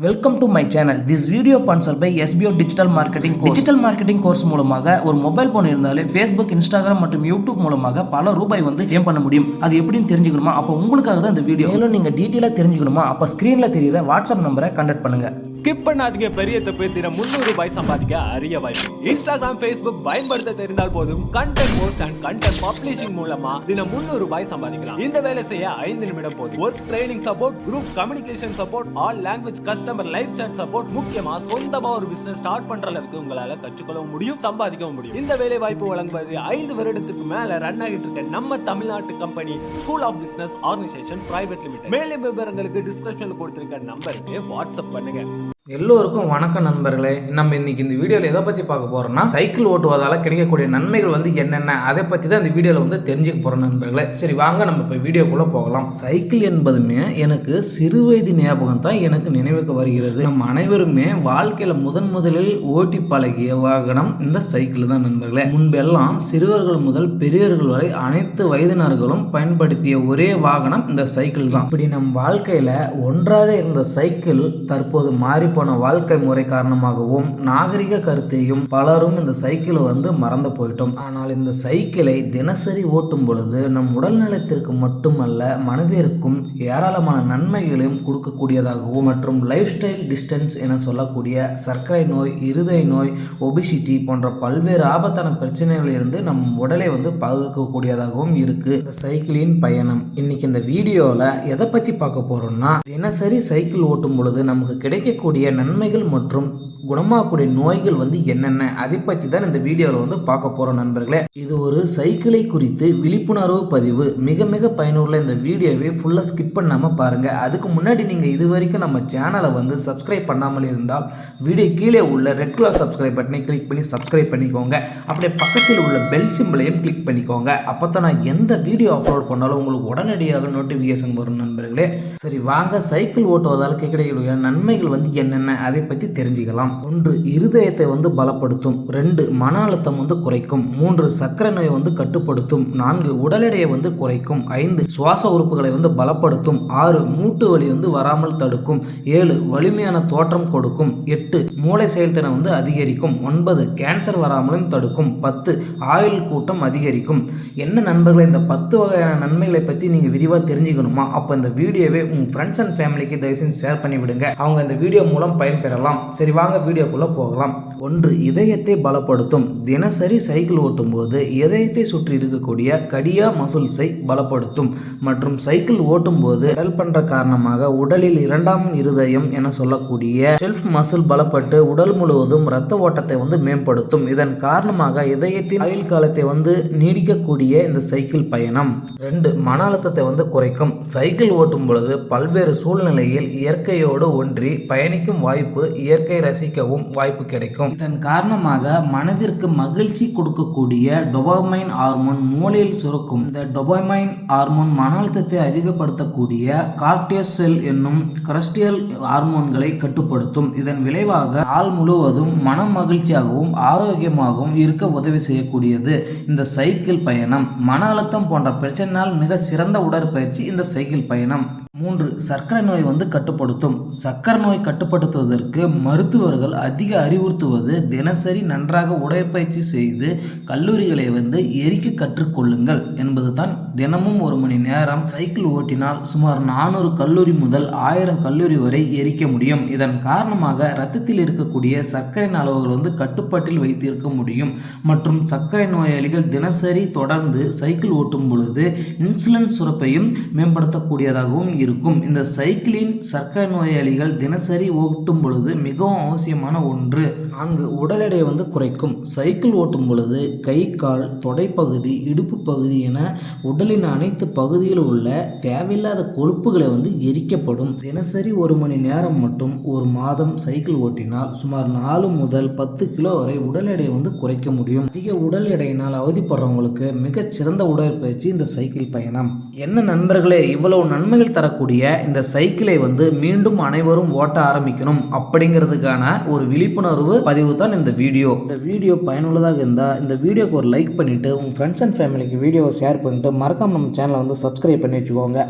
Welcome to my channel. This video sponsored by SBO digital marketing course. Digital marketing course மூலமாக ஒரு mobile phone இருந்தாலே Facebook, Instagram மற்றும் YouTube மூலமாக பல ரூபாய் ஏர்ன் பண்ண முடியும். அது எப்படின்னு தெரிஞ்சுக்கணுமா? அப்போ உங்களுக்காக தான் இந்த வீடியோ. மேலும் நீங்க டீட்டெயிலாக தெரிஞ்சுக்கணுமா? அப்போ ஸ்கிரீன்ல தெரியுற வாட்ஸ்அப் நம்பரை கான்டாக்ட் பண்ணுங்க. ஸ்கிப் பண்ணாதீங்க. பெரிய தப்பு. தினம் 300 ரூபாய் சம்பாதிக்க அரிய வாய்ப்பு. இன்ஸ்டாகிராம், ஃபேஸ்புக் பயன்படுத்த தெரிந்தால் போதும் content post and content publishing மூலமா தினம் 300 ரூபாய் சம்பாதிக்கலாம். இந்த வேலை செய்ய 5 நிமிடம் போதும். Work training support, group communication support, all language customer live chat support, முக்கியமா சொந்தமா ஒரு பிசினஸ் ஸ்டார்ட் பண்ற அளவுக்கு உங்களால கற்றுக்கொள்ளவும் முடியும், சம்பாதிக்கவும் முடியும். இந்த வேலை வாய்ப்பு வழங்குவது 5 வருடத்துக்கு மேல ரன் ஆகிட்டு இருக்க நம்ம தமிழ்நாட்டு company school of business organisation private limited. மேலும் விவரங்களுக்கு டிஸ்கிரிப்ஷன்ல கொடுத்திருக்க நம்பருக்கு வாட்ஸ்அப் பண்ணுங்க. எல்லோருக்கும் வணக்கம் நண்பர்களே. நம்ம இன்னைக்கு இந்த வீடியோவில் எதை பற்றி பார்க்க போகிறோம்னா, சைக்கிள் ஓட்டுவதால் கிடைக்கக்கூடிய நன்மைகள் என்னென்ன, அதை பற்றி தான் இந்த வீடியோவில் தெரிஞ்சுக்க போகிறோம் நண்பர்களே. சரி வாங்க நம்ம இப்போ வீடியோக்குள்ளே போகலாம். சைக்கிள் என்பதுமே எனக்கு சிறு வயது ஞாபகம் தான் எனக்கு நினைவுக்கு வருகிறது. நம்ம அனைவருமே வாழ்க்கையில் முதலில் ஓட்டி பழகிய வாகனம் இந்த சைக்கிள் தான் நண்பர்களே. முன்பெல்லாம் சிறுவர்கள் முதல் பெரியவர்கள் வரை அனைத்து வயதினர்களும் பயன்படுத்திய ஒரே வாகனம் இந்த சைக்கிள் தான். இப்படி நம் வாழ்க்கையில் ஒன்றாக இருந்த சைக்கிள் தற்போது மாறி போன வாழ்க்கை முறை காரணமாகவும் நாகரிக கருத்தையும் பலரும் இந்த சைக்கிளை மறந்து போயிட்டோம். ஆனால் இந்த சைக்கிளை தினசரி ஓட்டும் பொழுது நம் உடல் நலத்திற்கு மட்டுமல்ல, மனதிற்கும் ஏராளமான நன்மைகளையும் கொடுக்கக்கூடியதாகவும் மற்றும் லைஃப் ஸ்டைல் டிஸ்டன்ஸ் என சொல்லக்கூடிய சர்க்கரை நோய், இருதய நோய், ஒபிசிட்டி போன்ற பல்வேறு ஆபத்தான பிரச்சனைகளில் இருந்து நம் உடலை பாதுகாக்கக்கூடியதாகவும் இருக்கு இந்த சைக்கிளின் பயணம். இன்னைக்கு இந்த வீடியோவில் எதை பற்றி பார்க்க போறோம்னா, தினசரி சைக்கிள் ஓட்டும் பொழுது நமக்கு கிடைக்கக்கூடிய நன்மைகள் மற்றும் குணமாகக்கூடிய நோய்கள் என்னென்ன, அதை பற்றி தான் இந்த வீடியோவில் பார்க்க போறோம் நண்பர்களே. இது ஒரு சைக்கிளை குறித்து விழிப்புணர்வு பதிவு. மிக மிக பயனுள்ள இந்த வீடியோவை ஃபுல்லா ஸ்கிப் பண்ணாம பாருங்க. அதுக்கு முன்னாடி நீங்க இது வரைக்கும் நம்ம சேனலை சப்ஸ்கிரைப் பண்ணாமல் இருந்தால் வீடியோ கீழே உள்ள ரெட் கலர் சப்ஸ்கிரைப் பட்டனை கிளிக் பண்ணி சப்ஸ்கிரைப் பண்ணிக்கோங்க. அப்படியே பக்கத்தில் உள்ள பெல் சிம்பிளையும் கிளிக் பண்ணிக்கோங்க. அப்பதான் நான் எந்த வீடியோ அப்லோட் பண்ணாலும் உங்களுக்கு உடனடியாக நோட்டிபிகேஷன் வரும் நண்பர்களே. சரி வாங்க, சைக்கிள் ஓட்டுவதால் கிடைக்கக்கூடிய நன்மைகள் என்னென்ன, அதை பற்றி தெரிஞ்சுக்கலாம். 1. இருதயத்தை பலப்படுத்தும். 2. மன அழுத்தம் குறைக்கும். 3. சர்க்கரை நோயை கட்டுப்படுத்தும். 4. உடல் எடையை குறைக்கும். 5. சுவாச உறுப்புகளை பலப்படுத்தும். 6. மூட்டு வலி வராமல் தடுக்கும். 7. வலிமையான தோற்றம் கொடுக்கும். 8. மூளை செயல்திறன் அதிகரிக்கும். 9. கேன்சர் வராமலும் தடுக்கும். 10. ஆயுள் கூட்டம் அதிகரிக்கும். என்ன நண்பர்களே, இந்த 10 வகையான நன்மைகளை பற்றி நீங்க விரிவாக தெரிஞ்சுக்கணுமா? அப்போ இந்த வீடியோவை உங்க ஃப்ரெண்ட்ஸ் அண்ட் ஃபேமிலிக்கு தயவுசெய்து ஷேர் பண்ணி விடுங்க. அவங்க இந்த வீடியோ மூலம் பயன்பெறலாம். சரி வாங்க வீடியோக்குள்ள போகலாம். 1. இதயத்தை பலப்படுத்தும். தினசரி சைக்கிள் ஓட்டும் போது இதயத்தை சுற்றி இருக்கக்கூடிய கடியா மசில்ஸை பலப்படுத்தும் மற்றும் சைக்கிள் ஓட்டும் போது பெடல் பண்ற காரணமாக உடலில் 2ஆம் இருதயம் என சொல்லக்கூடிய செல்ஃப் மசில் பலப்பட்டு உடல் முழுவதும் இரத்த ஓட்டத்தை மேம்படுத்தும். இதன் காரணமாக இதயத்தின் ஆயுள் காலத்தை நீடிக்கக்கூடிய இந்த சைக்கிள் பயணம். 2. மன அழுத்தத்தை குறைக்கும். சைக்கிள் ஓட்டும் பொழுது பல்வேறு சூழ்நிலையில் இயற்கையோடு ஒன்றி பயணிக்கும் வாய்ப்பு, இயற்கை ரசிக்கவும் வாய்ப்பு கிடைக்கும். இதன் காரணமாக மனதிற்கு மகிழ்ச்சி கொடுக்கக்கூடிய டோபமைன் ஹார்மோன் மூளையில் சுரக்கும். இந்த டோபமைன் ஹார்மோன் மன அழுத்தத்தை அதிகப்படுத்தக்கூடிய கார்டிசோல் என்னும் கிரஸ்டியல் ஹார்மோன்களை கட்டுப்படுத்தும். இதன் விளைவாக நாள் முழுவதும் மன மகிழ்ச்சியாகவும் ஆரோக்கியமாகவும் இருக்க உதவி செய்யக்கூடியது இந்த சைக்கிள் பயணம். மன அழுத்தம் போன்ற பிரச்சனையால் மிக சிறந்த உடற்பயிற்சி இந்த சைக்கிள் பயணம். 3. சர்க்கரை நோய் கட்டுப்படுத்தும். சர்க்கரை நோய் கட்டுப்படுத்துவதற்கு மருத்துவர்கள் அதிக அறிவுறுத்துவது தினசரி நன்றாக உடற்பயிற்சி செய்து கல்லூரிகளை எரிக்க கற்றுக்கொள்ளுங்கள் என்பதுதான். தினமும் 1 மணி நேரம் சைக்கிள் ஓட்டினால் சுமார் 400 கல்லூரி முதல் 1000 கல்லூரி வரை எரிக்க முடியும். இதன் காரணமாக இரத்தத்தில் இருக்கக்கூடிய சர்க்கரை அளவுகள் கட்டுப்பாட்டில் வைத்திருக்க முடியும் மற்றும் சர்க்கரை நோயாளிகள் தினசரி தொடர்ந்து சைக்கிள் ஓட்டும் பொழுது இன்சுலின் சுரப்பையும் மேம்படுத்தக்கூடியதாகவும் இருக்கும். இந்த சைக்கிளின் சர்க்கரை நோயாளிகள் தினசரி ஓட்டும் பொழுது மிகவும் அவசியமான ஒன்று. 4. உடல் எடையை குறைக்கும். சைக்கிள் ஓட்டும் பொழுது கை, கால், தொடைப்பகுதி, இடுப்பு பகுதி என உடலின் அனைத்து பகுதியில் உள்ள தேவையில்லாத கொழுப்புகளை எரிக்கப்படும். தினசரி 1 மணி நேரம் மட்டும் ஒரு மாதம் சைக்கிள் ஓட்டினால் சுமார் 4 முதல் 10 கிலோ வரை உடல் எடையை குறைக்க முடியும். அதிக உடல் எடையினால் அவதிப்படுறவங்களுக்கு மிகச்சிறந்த உடற்பயிற்சி இந்த சைக்கிள் பயணம். என்ன நண்பர்களே, இவ்வளவு நன்மைகள் தரக்கூடிய இந்த சைக்கிளை மீண்டும் அனைவரும் ஓட்ட ஆரம்பிக்கணும் அப்படிங்கிறதுக்கான ஒரு விழிப்புணர்வு பதிவு தான் இந்த வீடியோ. இந்த வீடியோ பயனுள்ளதாக இருந்தால் இந்த வீடியோக்கு ஒரு லைக் பண்ணிட்டு உங்க ஃப்ரெண்ட்ஸ் அண்ட் ஃபேமிலிக்கு வீடியோவை ஷேர் பண்ணிட்டு மறக்காம நம்ம சேனலை சப்ஸ்கிரைப் பண்ணி வச்சுக்கோங்க.